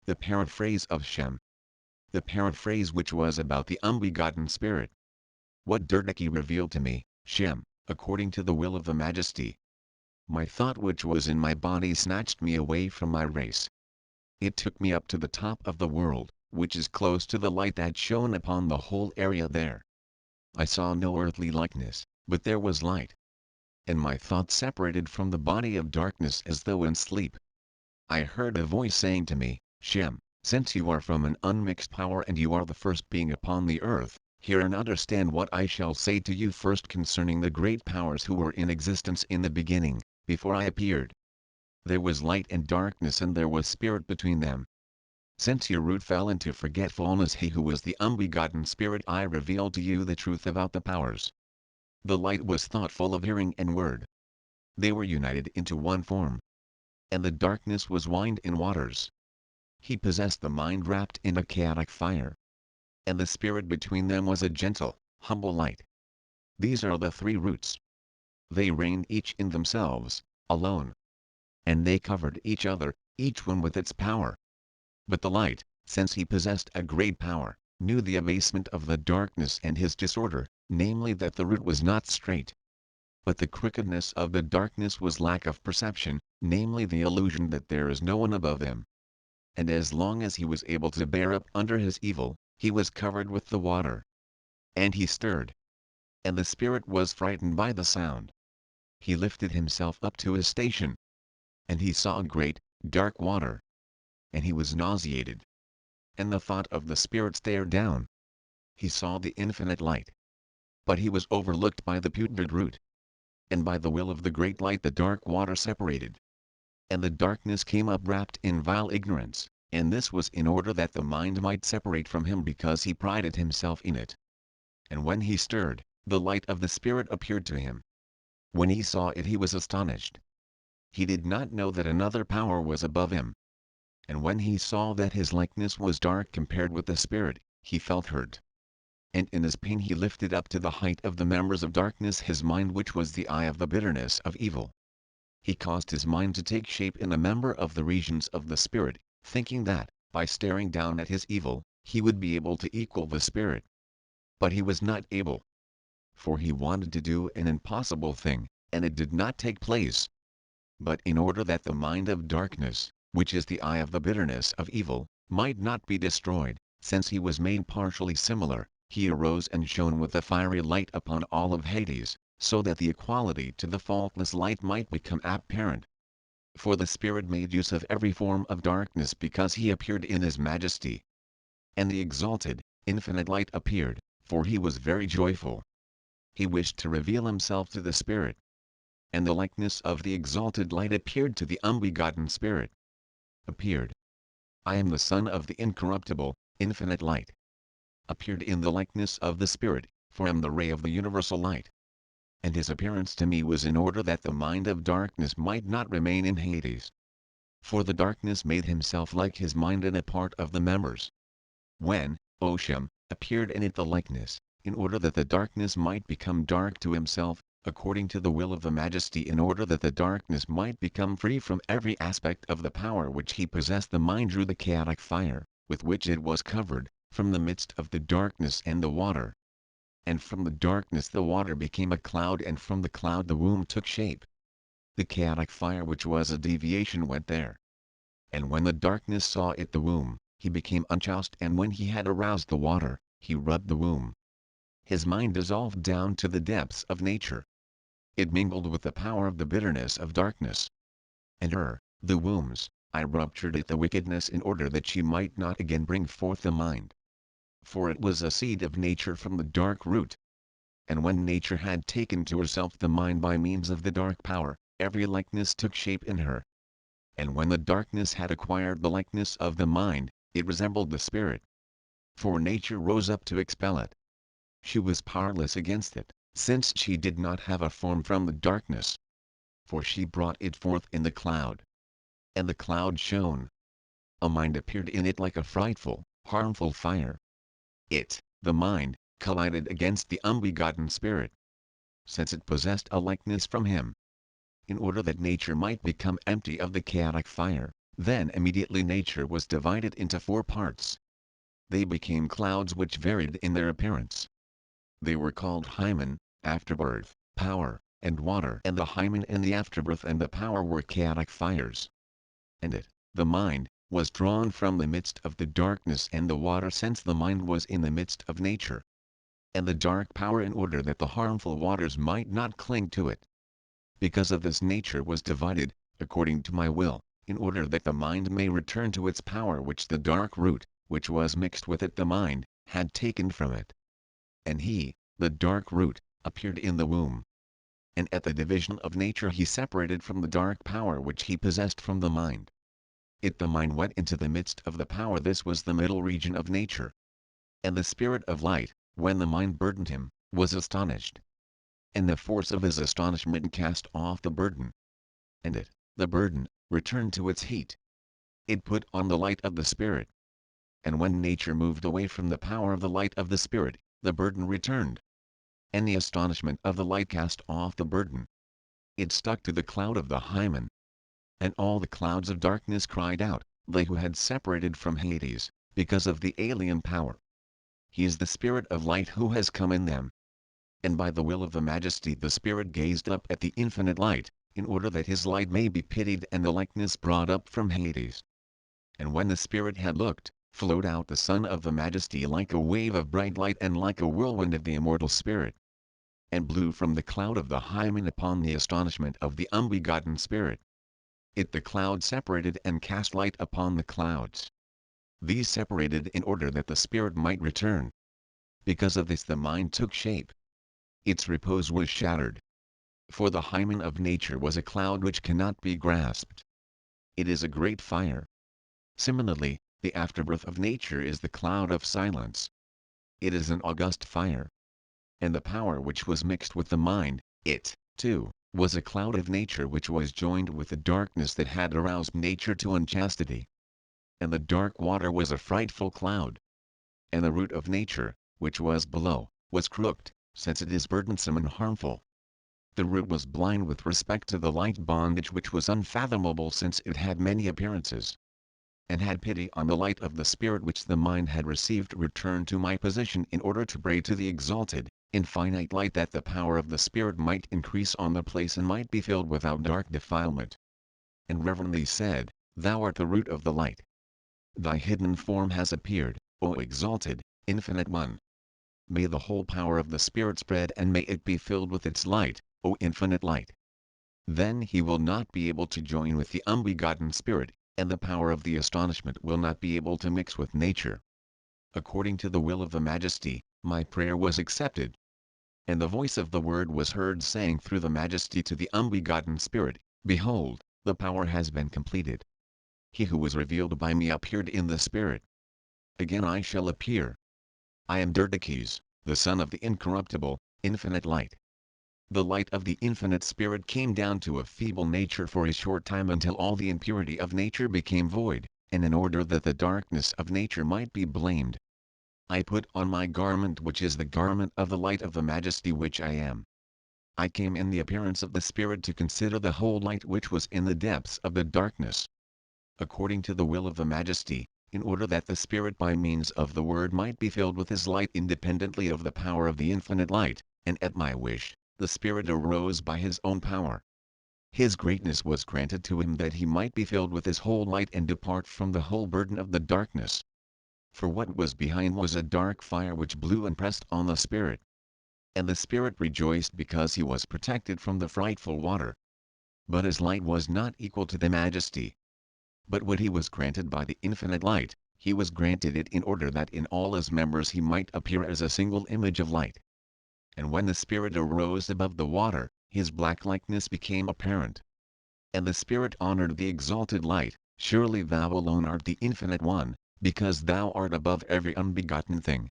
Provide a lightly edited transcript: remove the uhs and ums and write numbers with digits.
The Paraphrase of Shem. The paraphrase which was about the unbegotten Spirit. What Durdaki revealed to me, Shem, according to the will of the Majesty. My thought which was in my body snatched me away from my race. It took me up to the top of the world, which is close to the light that shone upon the whole area there. I saw no earthly likeness, but there was light. And my thought separated from the body of darkness as though in sleep. I heard a voice saying to me, Shem, since you are from an unmixed power and you are the first being upon the earth, hear and understand what I shall say to you first concerning the great powers who were in existence in the beginning, before I appeared. There was light and darkness and there was spirit between them. Since your root fell into forgetfulness, he who was the unbegotten Spirit, I revealed to you the truth about the powers. The light was thoughtful of hearing and word. They were united into one form. And the darkness was wind in waters. He possessed the mind wrapped in a chaotic fire. And the spirit between them was a gentle, humble light. These are the three roots. They reigned each in themselves, alone. And they covered each other, each one with its power. But the light, since he possessed a great power, knew the abasement of the darkness and his disorder, namely that the root was not straight. But the crookedness of the darkness was lack of perception, namely the illusion that there is no one above him. And as long as he was able to bear up under his evil, he was covered with the water. And he stirred. And the spirit was frightened by the sound. He lifted himself up to his station. And he saw great, dark water. And he was nauseated. And the thought of the spirit stared down. He saw the infinite light. But he was overlooked by the putrid root. And by the will of the great light the dark water separated. And the darkness came up wrapped in vile ignorance, and this was in order that the mind might separate from him because he prided himself in it. And when he stirred, the light of the Spirit appeared to him. When he saw it he was astonished. He did not know that another power was above him. And when he saw that his likeness was dark compared with the Spirit, he felt hurt. And in his pain he lifted up to the height of the members of darkness his mind which was the eye of the bitterness of evil. He caused his mind to take shape in a member of the regions of the Spirit, thinking that, by staring down at his evil, he would be able to equal the Spirit. But he was not able. For he wanted to do an impossible thing, and it did not take place. But in order that the mind of darkness, which is the eye of the bitterness of evil, might not be destroyed, since he was made partially similar, he arose and shone with a fiery light upon all of Hades, so that the equality to the faultless light might become apparent. For the Spirit made use of every form of darkness because he appeared in his majesty. And the exalted, infinite light appeared, for he was very joyful. He wished to reveal himself to the Spirit. And the likeness of the exalted light appeared to the unbegotten Spirit. Appeared. I am the Son of the incorruptible, infinite light. Appeared in the likeness of the Spirit, for I am the ray of the universal light. And his appearance to me was in order that the mind of darkness might not remain in Hades. For the darkness made himself like his mind in a part of the members. When, O Shem, appeared in it the likeness, in order that the darkness might become dark to himself, according to the will of the Majesty, in order that the darkness might become free from every aspect of the power which he possessed, the mind drew the chaotic fire, with which it was covered, from the midst of the darkness and the water. And from the darkness the water became a cloud, and from the cloud the womb took shape. The chaotic fire which was a deviation went there. And when the darkness saw it the womb, he became unchaste, and when he had aroused the water, he rubbed the womb. His mind dissolved down to the depths of nature. It mingled with the power of the bitterness of darkness. And the wombs, I ruptured at the wickedness in order that she might not again bring forth the mind. For it was a seed of nature from the dark root. And when nature had taken to herself the mind by means of the dark power, every likeness took shape in her. And when the darkness had acquired the likeness of the mind, it resembled the Spirit. For nature rose up to expel it. She was powerless against it, since she did not have a form from the darkness. For she brought it forth in the cloud. And the cloud shone. A mind appeared in it like a frightful, harmful fire. It, the mind, collided against the unbegotten Spirit. Since it possessed a likeness from him. In order that nature might become empty of the chaotic fire, Then immediately nature was divided into 4 parts. They became clouds which varied in their appearance. They were called hymen, afterbirth, power, and water. And the hymen and the afterbirth and the power were chaotic fires. And it, the mind, was drawn from the midst of the darkness and the water, since the mind was in the midst of nature. And the dark power, in order that the harmful waters might not cling to it. Because of this nature was divided, according to my will, in order that the mind may return to its power which the dark root, which was mixed with it the mind, had taken from it. And he, the dark root, appeared in the womb. And at the division of nature he separated from the dark power which he possessed from the mind. It the mind went into the midst of the power. This was the middle region of nature. And the spirit of light, when the mind burdened him, was astonished. And the force of his astonishment cast off the burden. And it, the burden, returned to its heat. It put on the light of the spirit. And when nature moved away from the power of the light of the spirit, the burden returned. And the astonishment of the light cast off the burden. It stuck to the cloud of the hymen. And all the clouds of darkness cried out, they who had separated from Hades, because of the alien power. He is the spirit of light who has come in them. And by the will of the Majesty the spirit gazed up at the infinite light, in order that his light may be pitied and the likeness brought up from Hades. And when the spirit had looked, flowed out the Son of the Majesty like a wave of bright light and like a whirlwind of the immortal spirit. And blew from the cloud of the hymen upon the astonishment of the unbegotten spirit. It the cloud separated and cast light upon the clouds. These separated in order that the spirit might return. Because of this the mind took shape. Its repose was shattered. For the hymen of nature was a cloud which cannot be grasped. It is a great fire. Similarly, the afterbirth of nature is the cloud of silence. It is an august fire. And the power which was mixed with the mind, it, too, was a cloud of nature which was joined with the darkness that had aroused nature to unchastity. And the dark water was a frightful cloud. And the root of nature, which was below, was crooked, since it is burdensome and harmful. The root was blind with respect to the light bondage which was unfathomable, since it had many appearances. And had pity on the light of the spirit which the mind had received, returned to my position in order to pray to the exalted, infinite light, that the power of the spirit might increase on the place and might be filled without dark defilement. And reverently said, Thou art the root of the light. Thy hidden form has appeared, O exalted, infinite one. May the whole power of the spirit spread, and may it be filled with its light, O infinite light. Then he will not be able to join with the unbegotten spirit, and the power of the astonishment will not be able to mix with nature. According to the will of the Majesty, my prayer was accepted. And the voice of the Word was heard saying through the Majesty to the unbegotten Spirit, Behold, the power has been completed. He who was revealed by me appeared in the Spirit. Again I shall appear. I am Derdekes, the Son of the incorruptible, infinite light. The light of the infinite Spirit came down to a feeble nature for a short time, until all the impurity of nature became void, and in order that the darkness of nature might be blamed, I put on my garment, which is the garment of the light of the Majesty which I am. I came in the appearance of the Spirit to consider the whole light which was in the depths of the darkness. According to the will of the Majesty, in order that the Spirit by means of the Word might be filled with his light independently of the power of the infinite light, and at my wish, the Spirit arose by his own power. His greatness was granted to him that he might be filled with his whole light and depart from the whole burden of the darkness. For what was behind was a dark fire which blew and pressed on the Spirit. And the Spirit rejoiced because he was protected from the frightful water. But his light was not equal to the Majesty. But what he was granted by the infinite light, he was granted it in order that in all his members he might appear as a single image of light. And when the Spirit arose above the water, his black likeness became apparent. And the Spirit honored the exalted light, Surely thou alone art the infinite one, because thou art above every unbegotten thing,